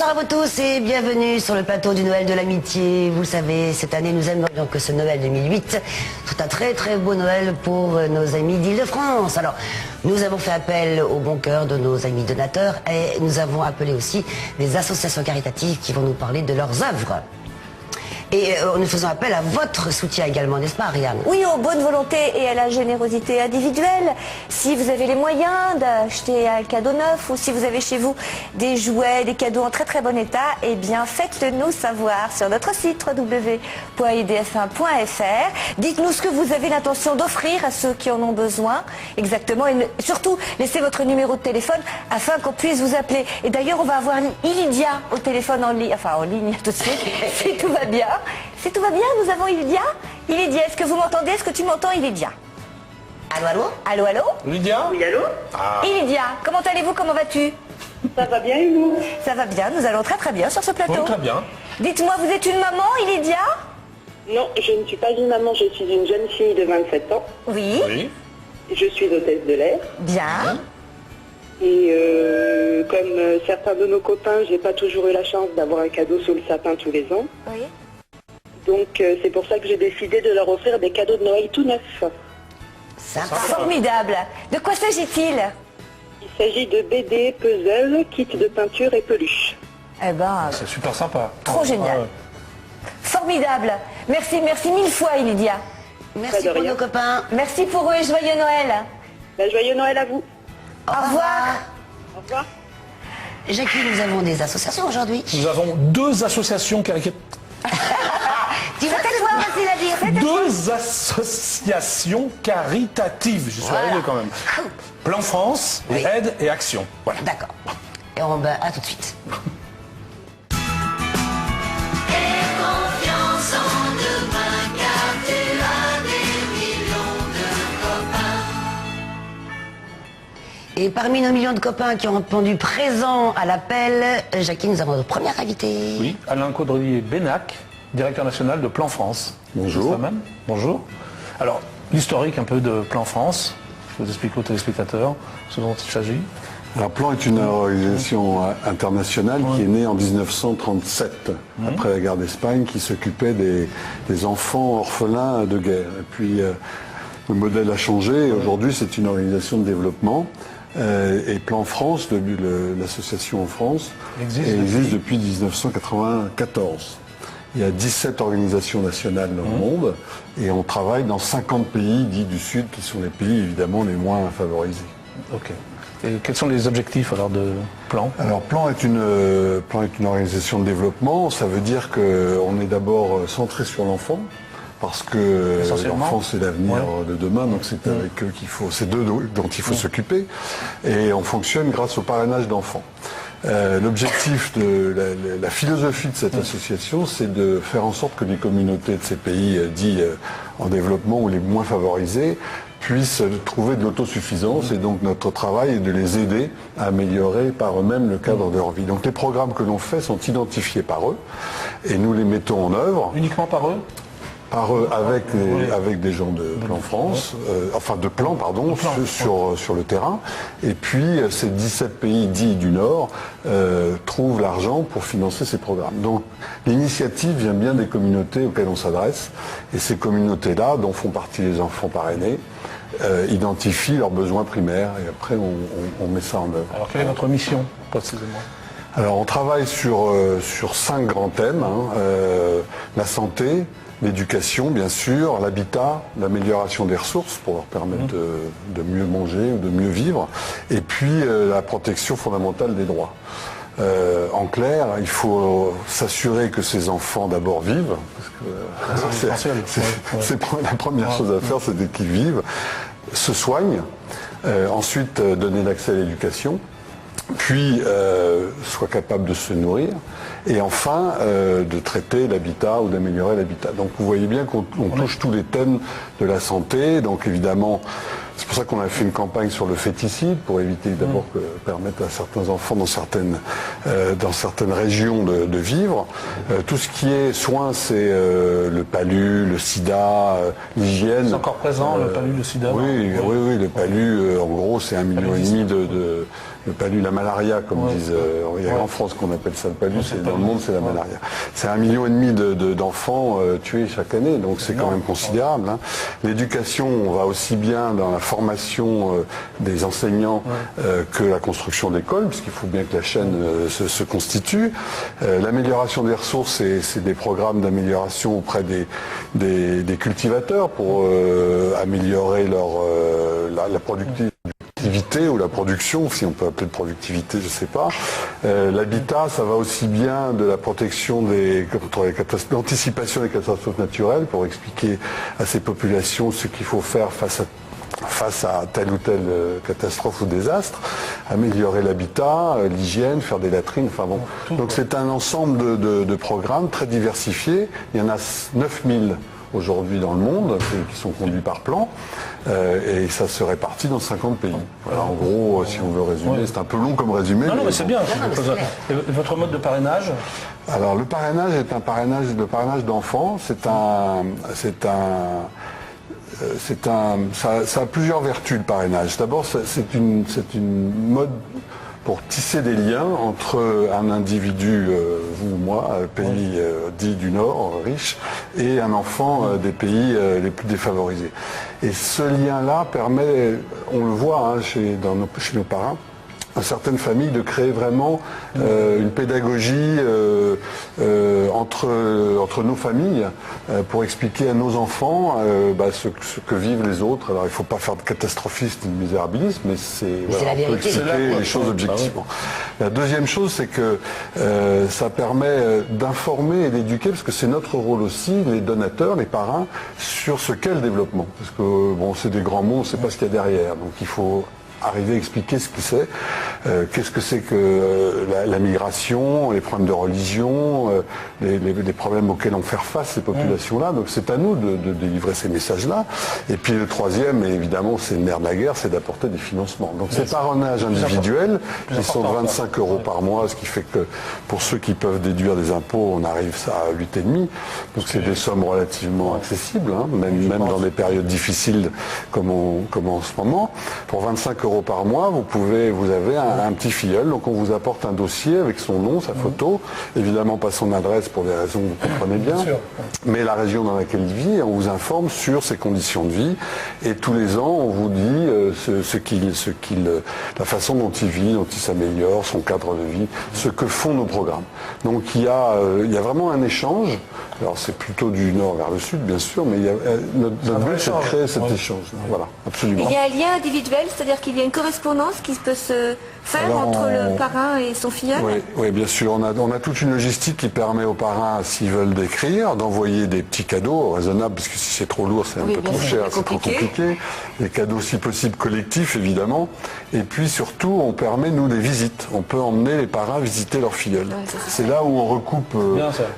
Bonsoir à vous tous et bienvenue sur le plateau du Noël de l'amitié. Vous le savez, cette année nous aimerions que ce Noël 2008 soit un très très beau Noël pour nos amis d'Île-de-France. Alors, nous avons fait appel au bon cœur de nos amis donateurs et nous avons appelé aussi des associations caritatives qui vont nous parler de leurs œuvres. Et nous faisons appel à votre soutien également, n'est-ce pas, Ariane? Oui, aux bonnes volontés et à la générosité individuelle. Si vous avez les moyens d'acheter un cadeau neuf ou si vous avez chez vous des jouets, des cadeaux en très très bon état, eh bien faites-le nous savoir sur notre site www.idf1.fr. Dites-nous ce que vous avez l'intention d'offrir à ceux qui en ont besoin, exactement. Et surtout, laissez votre numéro de téléphone afin qu'on puisse vous appeler. Et d'ailleurs, on va avoir Ilidia au téléphone en ligne, enfin en ligne tout de suite, si tout va bien. Si tout va bien, nous avons Ilidia. Ilidia, est-ce que vous m'entendez? Est-ce que tu m'entends, Ilidia? Allô, allô? Allô, allô? Lydia? Oui, allô? Ilidia, comment allez-vous? Comment vas-tu? Ça va bien et vous? Ça va bien, nous allons très très bien sur ce plateau. Oui, très bien. Dites-moi, vous êtes une maman, Ilidia? Non, je ne suis pas une maman, je suis une jeune fille de 27 ans. Oui. Oui. Je suis hôtesse de l'air. Bien. Et comme certains de nos copains, j'ai pas toujours eu la chance d'avoir un cadeau sous le sapin tous les ans. Oui. Donc c'est pour ça que j'ai décidé de leur offrir des cadeaux de Noël tout neufs. Sympa. Formidable. De quoi s'agit-il? Il s'agit de BD, puzzle, kit de peinture et peluche. Eh ben, C'est super sympa. trop génial. Formidable. Merci, merci mille fois, Ilidia. Merci Pas de pour rien. nos copains. Merci pour eux et joyeux Noël. Ben, joyeux Noël à vous. Au revoir. Au revoir. Jackie, nous avons des associations aujourd'hui. Nous avons deux associations Tu vas t'asseoir, facile à dire. deux associations caritatives. Je suis Voilà. arrivé quand même. Plan France, Oui. Aide et Action. Voilà. D'accord. Et on va à tout de suite. Et parmi nos millions de copains qui ont répondu présent à l'appel, Jackie, nous avons notre première invitée. Oui, Alain Caudrelier-Bénac, directeur national de Plan France. Bonjour. C'est ça même. Bonjour. Alors, l'historique un peu de Plan France, je vous explique aux téléspectateurs ce dont il s'agit. Alors, Plan est une organisation internationale qui est née en 1937, après la guerre d'Espagne, qui s'occupait des enfants orphelins de guerre. Et puis, le modèle a changé et aujourd'hui, c'est une organisation de développement. Et Plan France, l'association en France, existe depuis 1994. Il y a 17 organisations nationales dans le monde et on travaille dans 50 pays dits du Sud, qui sont les pays évidemment les moins favorisés. Ok. Et quels sont les objectifs alors de Plan? Alors Plan est une organisation de développement. Ça veut dire qu'on est d'abord centré sur l'enfant, parce que Essentiellement. l'enfant c'est l'avenir de demain, donc c'est avec eux c'est d'eux dont il faut s'occuper. Et on fonctionne grâce au parrainage d'enfants. L'objectif de la philosophie de cette association, c'est de faire en sorte que les communautés de ces pays dits en développement ou les moins favorisés puissent trouver de l'autosuffisance, et donc notre travail est de les aider à améliorer par eux-mêmes le cadre de leur vie. Donc les programmes que l'on fait sont identifiés par eux et nous les mettons en œuvre. Uniquement par eux? Par eux, avec des gens de Plan France, de Plan, pardon, sur le terrain. Et puis, ces 17 pays dits du Nord trouvent l'argent pour financer ces programmes. Donc, l'initiative vient bien des communautés auxquelles on s'adresse. Et ces communautés-là, dont font partie les enfants parrainés, identifient leurs besoins primaires. Et après, on met ça en œuvre. Alors, quelle est votre mission, précisément? Alors, on travaille sur 5 grands thèmes. La santé, l'éducation, bien sûr, l'habitat, l'amélioration des ressources pour leur permettre de mieux manger ou de mieux vivre, et puis la protection fondamentale des droits. En clair, il faut s'assurer que ces enfants d'abord vivent, parce que la première chose à faire, c'est qu'ils vivent, se soignent, ensuite donner l'accès à l'éducation, puis soit capable de se nourrir, et enfin de traiter l'habitat ou d'améliorer l'habitat. Donc vous voyez bien qu'on touche tous les thèmes de la santé, donc évidemment C'est pour ça qu'on a fait une campagne sur le féticide, pour éviter d'abord que permettre à certains enfants dans certaines régions de vivre. Tout ce qui est soins, c'est le palu, le sida, l'hygiène. C'est encore présent, le palu, le sida? Oui, le palu, en gros, c'est 1,5 million le palu, la malaria, comme disent. Il y a en France qu'on appelle ça le palu, dans le monde, c'est la malaria. C'est 1,5 million d'enfants tués chaque année, donc c'est quand même considérable. Hein. L'éducation, on va aussi bien dans la formation des enseignants que la construction d'écoles, puisqu'il faut bien que la chaîne se constitue. L'amélioration des ressources, c'est des programmes d'amélioration auprès des cultivateurs pour améliorer la productivité ou la production, si on peut appeler de productivité, je ne sais pas. L'habitat, ça va aussi bien de la protection l'anticipation des catastrophes naturelles pour expliquer à ces populations ce qu'il faut faire face à telle ou telle catastrophe ou désastre, améliorer l'habitat, l'hygiène, faire des latrines, enfin bon. Donc c'est un ensemble de programmes très diversifiés. Il y en a 9000 aujourd'hui dans le monde, qui sont conduits par plan, et ça se répartit dans 50 pays. Voilà, en gros, si on veut résumer, c'est un peu long comme résumé. Non, mais c'est bien. Et votre mode de parrainage? Alors, le parrainage est un parrainage d'enfants. Ça a plusieurs vertus, le parrainage. D'abord, c'est une mode pour tisser des liens entre un individu, vous ou moi, pays dit du Nord, riche, et un enfant des pays les plus défavorisés. Et ce lien-là permet, on le voit chez nos parrains, à certaines familles de créer vraiment une pédagogie entre nos familles pour expliquer à nos enfants ce que vivent les autres. Alors il ne faut pas faire de catastrophisme ni de misérabilisme, mais on peut expliquer les choses objectivement. La deuxième chose, c'est que ça permet d'informer et d'éduquer, parce que c'est notre rôle aussi, les donateurs, les parrains, sur ce qu'est le développement. Parce que c'est des grands mots, on ne sait pas ce qu'il y a derrière. Donc il faut arriver à expliquer ce que c'est, qu'est-ce que c'est que la migration, les problèmes de religion, les problèmes auxquels on fait face ces populations-là. Donc c'est à nous de délivrer ces messages-là. Et puis le troisième, et évidemment c'est le nerf de la guerre, c'est d'apporter des financements. Donc ces parrainages individuels, qui sont de 25 € par mois, ce qui fait que pour ceux qui peuvent déduire des impôts, on arrive à 8,5. Donc c'est des sommes relativement accessibles, même dans des périodes difficiles comme en ce moment. Pour 25 € par mois, vous avez un petit filleul, donc on vous apporte un dossier avec son nom, sa photo, évidemment pas son adresse pour des raisons que vous comprenez bien, mais la région dans laquelle il vit, on vous informe sur ses conditions de vie, et tous les ans on vous dit la façon dont il vit, dont il s'améliore, son cadre de vie, ce que font nos programmes. Donc il y a vraiment un échange. Alors c'est plutôt du nord vers le sud bien sûr, mais notre but c'est de créer cet échange. Voilà, absolument. Il y a un lien individuel, c'est-à-dire qu'il y a une correspondance qui peut se faire entre le parrain et son filleul? Oui, bien sûr. On a toute une logistique qui permet aux parrains, s'ils veulent d'écrire, d'envoyer des petits cadeaux raisonnables, parce que si c'est trop lourd, c'est un peu trop cher, c'est trop compliqué. Des cadeaux si possible collectifs, évidemment. Et puis surtout, on permet, nous, des visites. On peut emmener les parrains visiter leur filleul. C'est là où on recoupe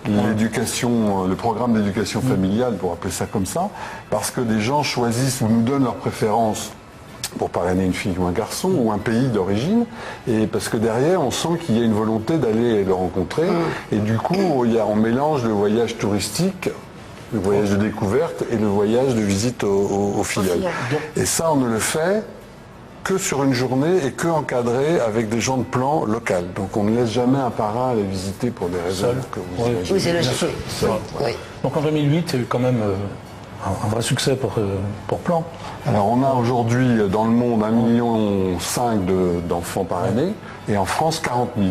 l'éducation, le programme d'éducation familiale, pour appeler ça comme ça, parce que des gens choisissent ou nous donnent leurs préférences pour parrainer une fille ou un garçon ou un pays d'origine, et parce que derrière on sent qu'il y a une volonté d'aller le rencontrer, et du coup on mélange le voyage touristique, le voyage de découverte et le voyage de visite au filleul. Et ça on ne le fait que sur une journée et que encadré avec des gens de plan local. Donc on ne laisse jamais un parrain aller visiter pour des raisons que vous imaginez. Oui, c'est logique. Donc en 2008, il y a eu quand même un vrai succès pour Plan. Alors on a aujourd'hui dans le monde 1,5 million d'enfants parrainés, et en France 40 000.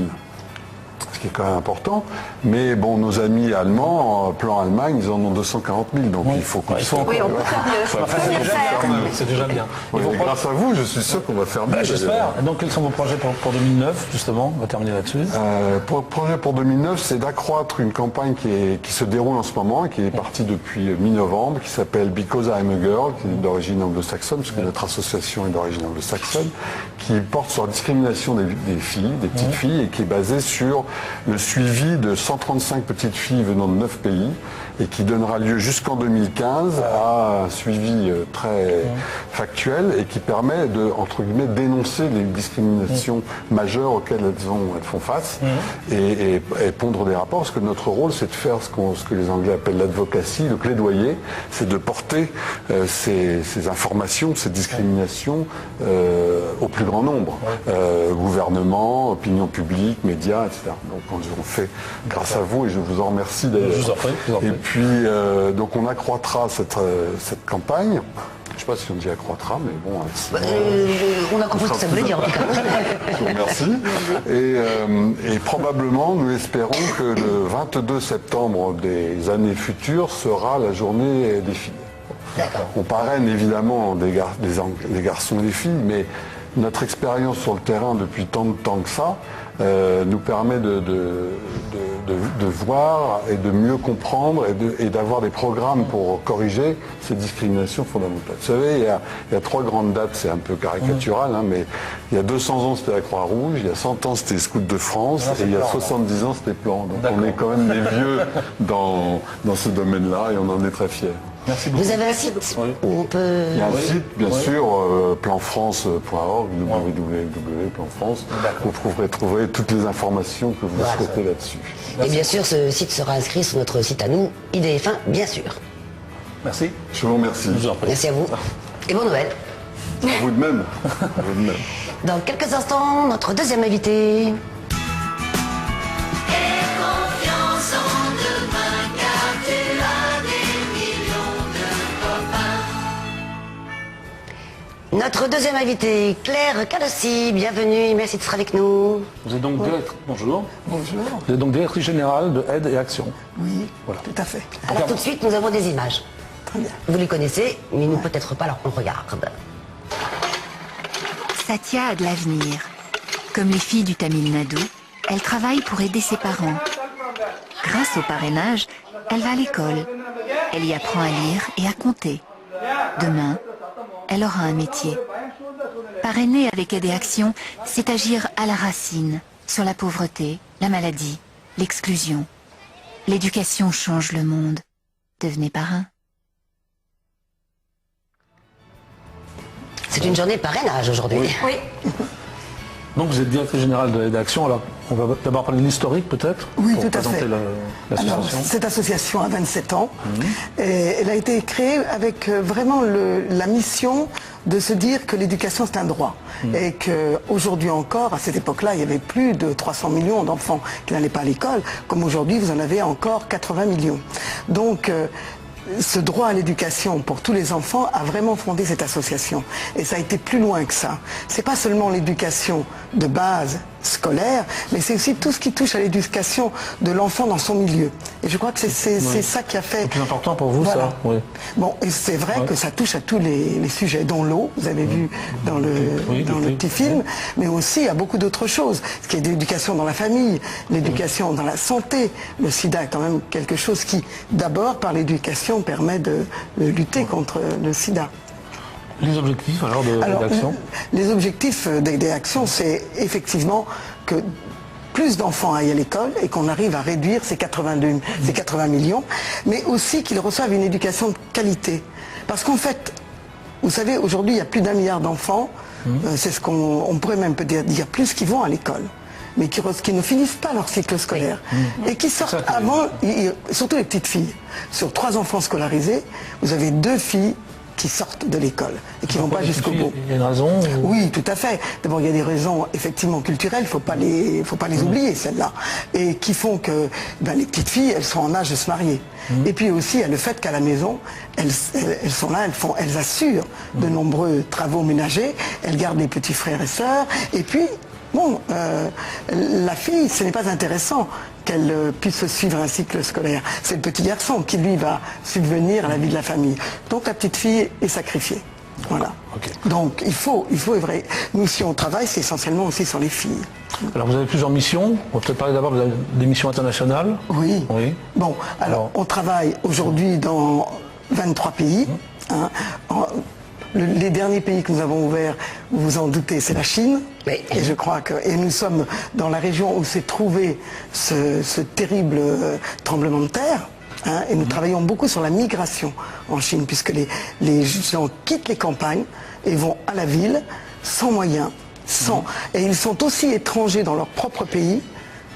Ce qui est quand même important, mais bon, nos amis allemands, Plan Allemagne, ils en ont 240 000, donc il faut qu'on soit Oui, on peut faire mieux. C'est déjà bien. Grâce à vous, je suis sûr qu'on va faire mieux. J'espère. Donc quels sont vos projets pour 2009, justement? On va terminer là-dessus. Projet pour 2009, c'est d'accroître une campagne qui se déroule en ce moment, et qui est partie depuis mi-novembre, qui s'appelle Because I'm a Girl, qui est d'origine anglo-saxonne, parce que notre association est d'origine anglo-saxonne, qui porte sur la discrimination des filles, des petites filles, et qui est basée sur le suivi de 135 petites filles venant de 9 pays, et qui donnera lieu jusqu'en 2015 à un suivi très factuel et qui permet de, entre guillemets, dénoncer les discriminations majeures auxquelles elles font face et pondre des rapports, parce que notre rôle c'est de faire ce que les Anglais appellent l'advocacy, le plaidoyer, c'est de porter ces informations, ces discriminations au plus grand nombre, gouvernement, opinion publique, médias, etc. Donc on fait grâce à vous et je vous en remercie d'ailleurs. Je vous en prie. Et puis donc on accroîtra cette campagne. Je ne sais pas si on dit accroîtra, mais bon. On a compris ce que ça voulait dire en tout cas. Je vous remercie. Et probablement, nous espérons que le 22 septembre des années futures sera la journée des filles. On parraine évidemment des garçons et des filles, mais notre expérience sur le terrain depuis tant de temps que ça nous permet de voir et de mieux comprendre et d'avoir des programmes pour corriger ces discriminations fondamentales. Vous savez, il y a 3 grandes dates, c'est un peu caricatural, hein, mais il y a 200 ans c'était la Croix-Rouge, il y a 100 ans c'était les Scouts de France, et il y a 70 ans c'était Plan. Donc on est quand même des vieux dans ce domaine-là et on en est très fiers. Merci beaucoup. Vous avez un site où on peut... Il y a un site, bien sûr, planfrance.org, www.planfrance. Vous trouverez toutes les informations que vous souhaitez là-dessus. Et bien sûr, ce site sera inscrit sur notre site à nous, IDF1, bien sûr. Merci. Je vous remercie. Je vous en prie. Merci à vous. Et bonne Noël. À vous de même. À vous de même. Dans quelques instants, notre deuxième invité. Notre deuxième invitée, Claire Cadossi, bienvenue, merci d'être avec nous. Vous êtes donc bonjour. Bonjour. Vous êtes donc directrice générale de Aide et Action. Oui, Voilà. tout à fait. Alors tout de suite, nous avons des images. Très bien. Vous les connaissez, mais nous peut-être pas, alors on regarde. Satya a de l'avenir. Comme les filles du Tamil Nadu, elle travaille pour aider ses parents. Grâce au parrainage, elle va à l'école. Elle y apprend à lire et à compter. Demain, elle aura un métier. Parrainer avec Aide et Action, c'est agir à la racine, sur la pauvreté, la maladie, l'exclusion. L'éducation change le monde. Devenez parrain. C'est une journée parrainage aujourd'hui. Oui. Donc vous êtes directrice générale de Aide et Action. Alors on va d'abord parler de l'historique peut-être. Oui, pour tout à présenter fait. Alors, l'association. cette association a 27 ans. Et elle a été créée avec vraiment la mission de se dire que l'éducation c'est un droit. Et qu'aujourd'hui encore, à cette époque-là, il y avait plus de 300 millions d'enfants qui n'allaient pas à l'école. Comme aujourd'hui, vous en avez encore 80 millions. Donc, ce droit à l'éducation pour tous les enfants a vraiment fondé cette association. Et ça a été plus loin que ça. C'est pas seulement l'éducation de base scolaire, mais c'est aussi tout ce qui touche à l'éducation de l'enfant dans son milieu. Et je crois que c'est ça qui a fait... C'est plus important pour vous, Voilà. ça. Oui. Bon, et c'est vrai que ça touche à tous les sujets, dont l'eau, vous avez vu dans le petit film, mais aussi à beaucoup d'autres choses. Ce qui est l'éducation dans la famille, l'éducation dans la santé. Le sida est quand même quelque chose qui, d'abord, par l'éducation, permet de lutter contre le sida. Les objectifs alors d'Action. Les objectifs d'Aide et Action, c'est effectivement que plus d'enfants aillent à l'école et qu'on arrive à réduire ces 80 millions, mais aussi qu'ils reçoivent une éducation de qualité. Parce qu'en fait, vous savez, aujourd'hui, il y a plus d'1 milliard d'enfants, c'est ce qu'on pourrait même peut-être dire plus, qui vont à l'école, mais qui ne finissent pas leur cycle scolaire, et qui sortent avant, surtout les petites filles. Sur 3 enfants scolarisés, vous avez 2 filles qui sortent de l'école et qui ne vont pas jusqu'au bout. Il y a une raison Oui, tout à fait. D'abord, il y a des raisons effectivement culturelles, il ne faut pas les oublier, celles-là, et qui font que les petites filles, elles sont en âge de se marier. Et puis aussi, il y a le fait qu'à la maison, elles sont là, elles assurent de nombreux travaux ménagers, elles gardent les petits frères et sœurs, et puis, bon, la fille, ce n'est pas intéressant qu'elle puisse suivre un cycle scolaire. C'est le petit garçon qui, lui, va subvenir à la vie de la famille. Donc la petite fille est sacrifiée. Voilà. Okay. Donc il faut est vrai. Nous, si on travaille, c'est essentiellement aussi sur les filles. Alors vous avez plusieurs missions. On va peut-être parler d'abord des missions internationales. Oui. Bon, alors on travaille aujourd'hui dans 23 pays. Hein. Les derniers pays que nous avons ouverts, vous vous en doutez, c'est la Chine. Oui. Et je crois que nous sommes dans la région où s'est trouvé ce terrible tremblement de terre. hein, et nous travaillons beaucoup sur la migration en Chine, puisque les gens quittent les campagnes et vont à la ville sans moyens, et ils sont aussi étrangers dans leur propre pays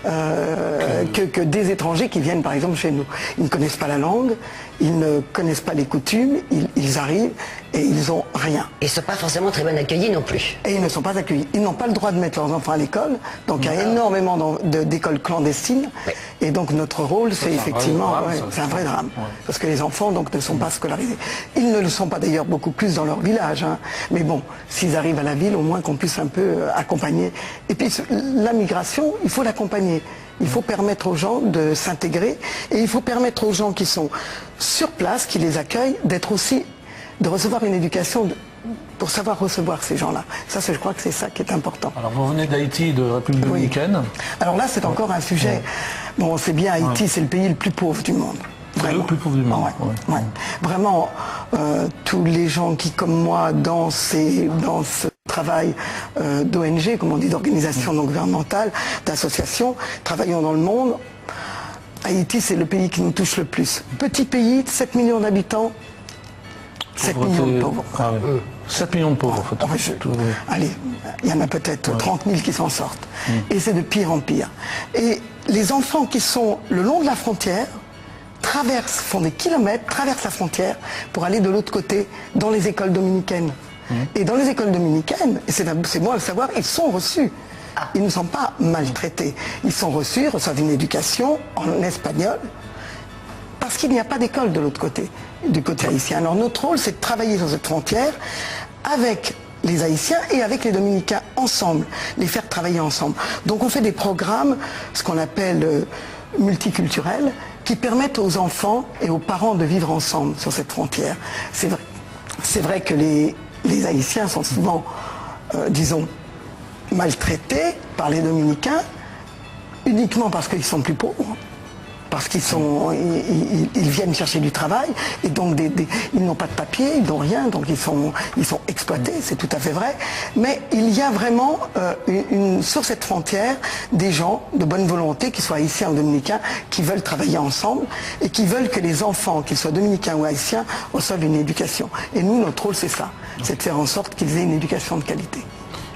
que des étrangers qui viennent par exemple chez nous. Ils ne connaissent pas la langue, ils ne connaissent pas les coutumes, ils arrivent et ils n'ont rien. Ils ne sont pas forcément très bien accueillis non plus. Et ils ne sont pas accueillis. Ils n'ont pas le droit de mettre leurs enfants à l'école, donc il y a énormément d'écoles clandestines. Oui. Et donc notre rôle, c'est effectivement, c'est un vrai drame, parce que les enfants donc ne sont pas scolarisés. Ils ne le sont pas d'ailleurs beaucoup plus dans leur village, hein. Mais bon, s'ils arrivent à la ville, au moins qu'on puisse un peu accompagner. Et puis la migration, il faut l'accompagner. Il faut permettre aux gens de s'intégrer et il faut permettre aux gens qui sont sur place, qui les accueillent, de recevoir une éducation pour savoir recevoir ces gens-là. Ça, je crois que c'est ça qui est important. Alors vous venez d'Haïti, de République dominicaine. Alors là, c'est encore un sujet. Bon, c'est bien, Haïti, c'est le pays le plus pauvre du monde. C'est le plus pauvre du monde. Vraiment, tous les gens qui, comme moi, dans ce travail d'ONG, comme on dit, d'organisation non gouvernementale, d'associations, travaillons dans le monde. Haïti, c'est le pays qui nous touche le plus. Petit pays, 7 millions d'habitants, 7 millions de pauvres. 7 millions de pauvres. Allez, il y en a peut-être 30 000 qui s'en sortent. Et c'est de pire en pire. Et les enfants qui sont le long de la frontière font des kilomètres, traversent la frontière pour aller de l'autre côté dans les écoles dominicaines. Et dans les écoles dominicaines, et c'est bon à le savoir, ils sont reçus. Ils ne sont pas maltraités. Ils sont reçus, reçoivent une éducation en espagnol, parce qu'il n'y a pas d'école de l'autre côté, du côté haïtien. Alors notre rôle, c'est de travailler sur cette frontière avec les Haïtiens et avec les Dominicains ensemble, les faire travailler ensemble. Donc on fait des programmes, ce qu'on appelle multiculturels, qui permettent aux enfants et aux parents de vivre ensemble sur cette frontière. C'est vrai que les Haïtiens sont souvent, disons, maltraités par les Dominicains uniquement parce qu'ils sont plus pauvres, parce qu'ils viennent chercher du travail et donc ils n'ont pas de papier, ils n'ont rien, donc ils sont exploités, c'est tout à fait vrai. Mais il y a vraiment sur cette frontière des gens de bonne volonté, qu'ils soient haïtiens ou dominicains, qui veulent travailler ensemble et qui veulent que les enfants, qu'ils soient dominicains ou haïtiens, reçoivent une éducation. Et nous, notre rôle, c'est ça, c'est de faire en sorte qu'ils aient une éducation de qualité.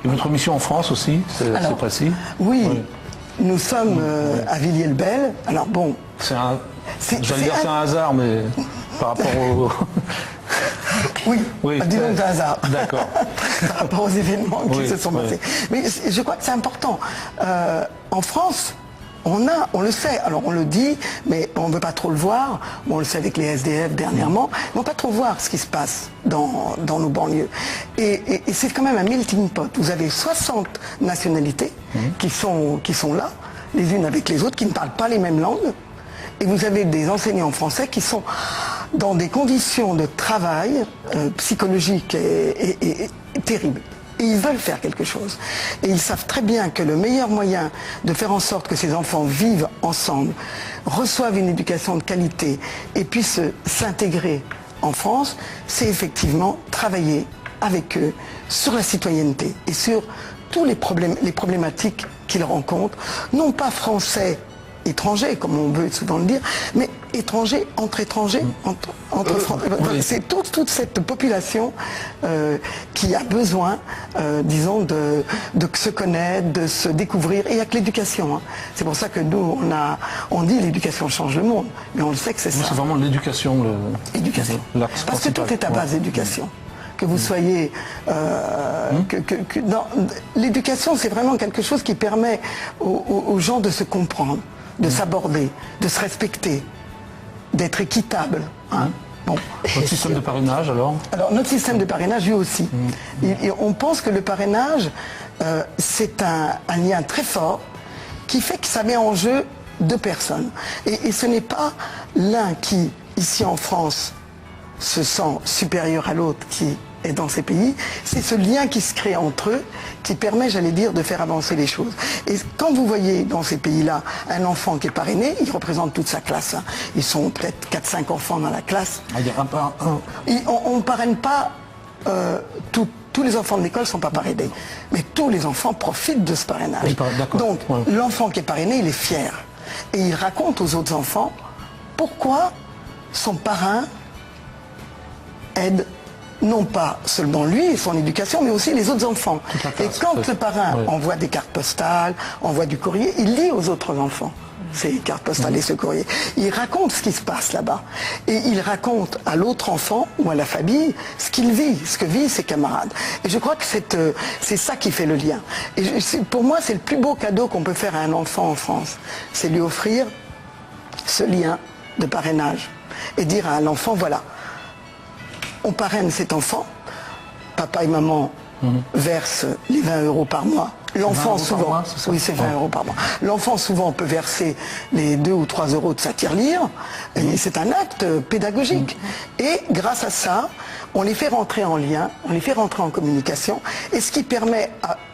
Et votre mission en France aussi, c'est précis? Oui. Nous sommes à Villiers-le-Bel. Alors bon... J'allais dire c'est un hasard, mais par rapport au... Oui, disons que c'est un hasard. D'accord. Par rapport aux événements qui se sont passés. Mais je crois que c'est important. En France, on le sait, alors on le dit, mais on ne veut pas trop le voir. Bon, on le sait avec les SDF dernièrement, mais on ne veut pas trop voir ce qui se passe dans nos banlieues. Et c'est quand même un melting pot. Vous avez 60 nationalités qui sont là, les unes avec les autres, qui ne parlent pas les mêmes langues. Et vous avez des enseignants français qui sont dans des conditions de travail psychologiques et terribles. Et ils veulent faire quelque chose. Et ils savent très bien que le meilleur moyen de faire en sorte que ces enfants vivent ensemble, reçoivent une éducation de qualité et puissent s'intégrer en France, c'est effectivement travailler avec eux sur la citoyenneté et sur tous les problématiques qu'ils rencontrent, non pas français, étrangers, comme on veut souvent le dire, mais étrangers entre étrangers, entre Français. C'est toute cette population qui a besoin, disons, de se connaître, de se découvrir, et avec l'éducation. Hein. C'est pour ça que nous, on dit l'éducation change le monde, mais on le sait que c'est ça. C'est vraiment l'éducation. Éducation. Parce que tout est à base d'éducation. Que vous soyez... l'éducation, c'est vraiment quelque chose qui permet aux gens de se comprendre, de s'aborder, de se respecter, d'être équitable. Hein. Bon. Notre système de parrainage, alors notre système de parrainage, lui aussi. Et on pense que le parrainage, c'est un lien très fort qui fait que ça met en jeu deux personnes. Et ce n'est pas l'un qui, ici en France, se sent supérieur à l'autre qui est dans ces pays, c'est ce lien qui se crée entre eux qui permet, j'allais dire, de faire avancer les choses. Et quand vous voyez dans ces pays-là un enfant qui est parrainé, il représente toute sa classe. Hein. Ils sont peut-être 4-5 enfants dans la classe. On ne parraine pas tous les enfants de l'école ne sont pas parrainés, mais tous les enfants profitent de ce parrainage. Donc l'enfant qui est parrainé, il est fier. Et il raconte aux autres enfants pourquoi son parrain aide non pas seulement lui et son éducation, mais aussi les autres enfants. Et quand le parrain envoie des cartes postales, envoie du courrier, il lit aux autres enfants ces cartes postales et ce courrier. Il raconte ce qui se passe là-bas. Et il raconte à l'autre enfant ou à la famille ce qu'il vit, ce que vivent ses camarades. Et je crois que c'est ça qui fait le lien. Et pour moi, c'est le plus beau cadeau qu'on peut faire à un enfant en France. C'est lui offrir ce lien de parrainage. Et dire à l'enfant, voilà, on parraine cet enfant, papa et maman versent les 20 € par mois. L'enfant souvent, oui c'est 20 € par mois. L'enfant souvent peut verser les 2 ou 3 € de sa tirelire, et c'est un acte pédagogique. Et grâce à ça, on les fait rentrer en lien, on les fait rentrer en communication, et ce qui permet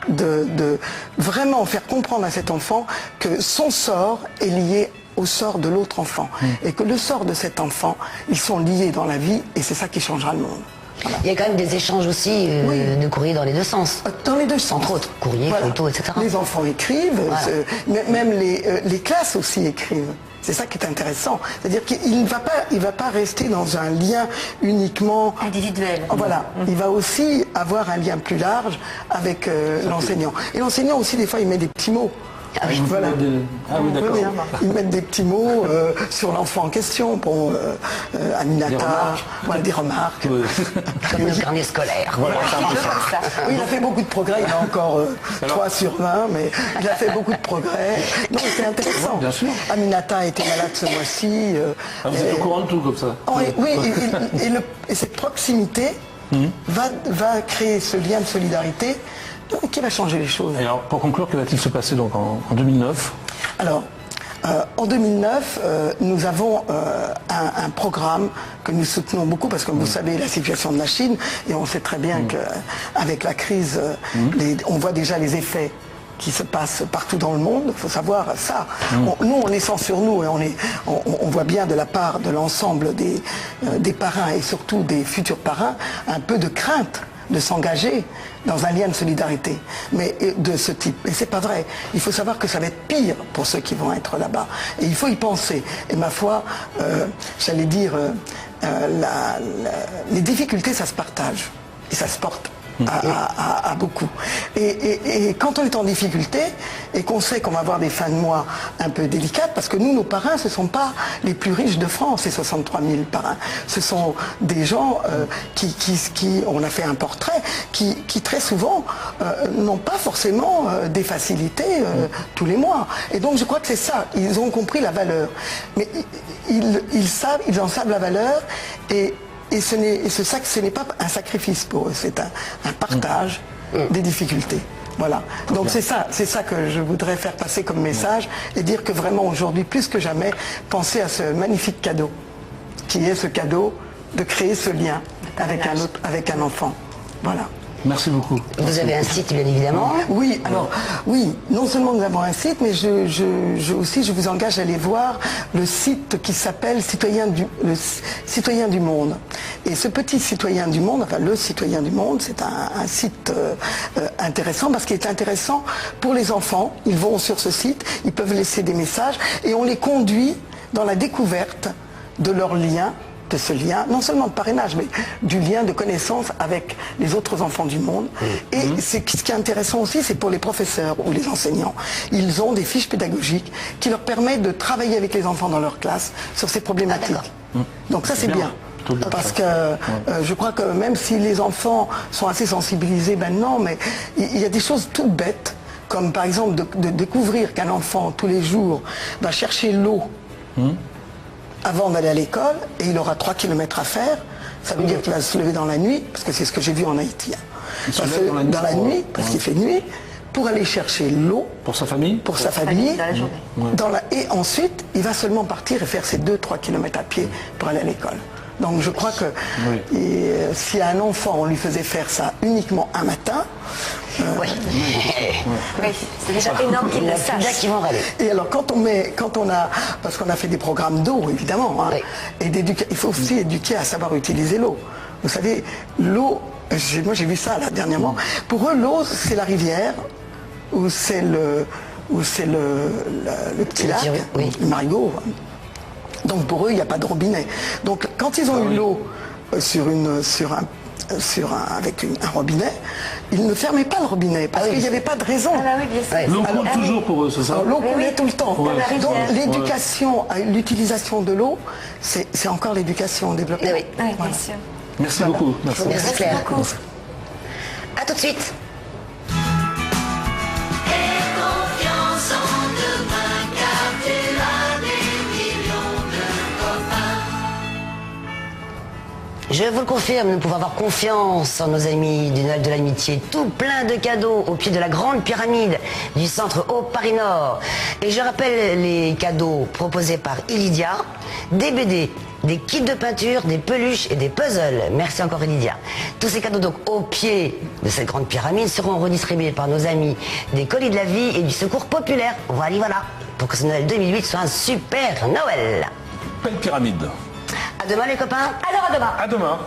de vraiment faire comprendre à cet enfant que son sort est lié au sort de l'autre enfant. Et que le sort de cet enfant, ils sont liés dans la vie, et c'est ça qui changera le monde. Voilà. Il y a quand même des échanges aussi de courrier dans les deux sens. Dans les deux sens. Entre autres, courrier, photos, etc. Les enfants écrivent, même les classes aussi écrivent. C'est ça qui est intéressant. C'est-à-dire qu'il ne va pas rester dans un lien uniquement individuel. Voilà. Il va aussi avoir un lien plus large avec l'enseignant. Et l'enseignant aussi, des fois, il met des petits mots. Ah oui. Voilà. Ah oui, d'accord. Ils mettent des petits mots sur l'enfant en question. Bon, Aminata, des remarques. Oui. Comme le carnet scolaire. Voilà, Oui, il a fait beaucoup de progrès. Il a encore 3 sur 20, mais il a fait beaucoup de progrès. Non, c'est intéressant. Bien sûr. Aminata a été malade ce mois-ci. Vous êtes au courant de tout comme ça. Oui, et cette proximité va créer ce lien de solidarité qui va changer les choses. Et alors, pour conclure, que va-t-il se passer donc en 2009 ? Alors, en 2009, nous avons un programme que nous soutenons beaucoup parce que vous savez la situation de la Chine et on sait très bien qu'avec la crise, on voit déjà les effets qui se passent partout dans le monde. Il faut savoir ça. Nous, on est sans sur nous et on voit bien de la part de l'ensemble des parrains et surtout des futurs parrains un peu de crainte de s'engager dans un lien de solidarité, mais de ce type. Et c'est pas vrai. Il faut savoir que ça va être pire pour ceux qui vont être là-bas. Et il faut y penser. Et ma foi, j'allais dire, les difficultés, ça se partage. Et ça se porte à beaucoup. Et quand on est en difficulté et qu'on sait qu'on va avoir des fins de mois un peu délicates, parce que nous, nos parrains, ce ne sont pas les plus riches de France, ces 63 000 parrains. Ce sont des gens qui, on a fait un portrait, qui très souvent n'ont pas forcément des facilités tous les mois. Et donc je crois que c'est ça, ils ont compris la valeur. Mais ils en savent la valeur et ce n'est pas un sacrifice pour eux, c'est un partage des difficultés. Voilà. Donc c'est ça que je voudrais faire passer comme message et dire que vraiment aujourd'hui, plus que jamais, pensez à ce magnifique cadeau, qui est ce cadeau de créer ce lien avec un enfant. Voilà. Merci beaucoup. Vous avez un site, bien évidemment. Oui, alors, oui, non seulement nous avons un site, mais je vous engage à aller voir le site qui s'appelle le Citoyen du Monde. Et ce petit Citoyen du Monde, enfin le Citoyen du Monde, c'est un site intéressant, parce qu'il est intéressant pour les enfants. Ils vont sur ce site, ils peuvent laisser des messages, et on les conduit dans la découverte de leur lien, de ce lien, non seulement de parrainage, mais du lien de connaissance avec les autres enfants du monde. Et ce qui est intéressant aussi, c'est pour les professeurs ou les enseignants. Ils ont des fiches pédagogiques qui leur permettent de travailler avec les enfants dans leur classe sur ces problématiques. Donc ça, c'est bien. Parce que je crois que même si les enfants sont assez sensibilisés maintenant, mais il y a des choses toutes bêtes, comme par exemple de découvrir qu'un enfant, tous les jours, va chercher l'eau avant d'aller à l'école, et il aura 3 km à faire. Ça veut dire qu'il va se lever dans la nuit, parce que c'est ce que j'ai vu en Haïti. Il se lève dans la nuit, parce qu'il fait nuit, pour aller chercher l'eau. Pour sa famille. Pour sa famille. Dans la journée. Et ensuite, il va seulement partir et faire ses 2-3 km à pied pour aller à l'école. Donc je crois que si à un enfant, on lui faisait faire ça uniquement un matin... c'est déjà énorme qu'il le sache. Et alors parce qu'on a fait des programmes d'eau, évidemment, hein, et il faut aussi éduquer à savoir utiliser l'eau. Vous savez, l'eau, moi j'ai vu ça là dernièrement, pour eux l'eau c'est la rivière, ou c'est le petit lac, le marigot. Donc pour eux, il n'y a pas de robinet. Donc quand ils ont eu l'eau avec un robinet, ils ne fermaient pas le robinet parce qu'il n'y avait pas de raison. Ah bah oui, bien sûr. L'eau coule toujours pour eux, c'est ça? L'eau coulait tout le temps. Ouais. Donc l'éducation, l'utilisation de l'eau, c'est encore l'éducation au développement. Oui. Oui, bien sûr. Merci beaucoup. Merci. Merci Claire. beaucoup. À tout de suite. Je vous le confirme, nous pouvons avoir confiance en nos amis du Noël de l'amitié. Tout plein de cadeaux au pied de la grande pyramide du centre Haut Paris Nord. Et je rappelle les cadeaux proposés par Ilidia, des BD, des kits de peinture, des peluches et des puzzles. Merci encore Ilidia. Tous ces cadeaux donc au pied de cette grande pyramide seront redistribués par nos amis des Colis de la Vie et du Secours Populaire. Voilà, pour que ce Noël 2008 soit un super Noël. Belle pyramide. À demain les copains. Alors à demain. À demain.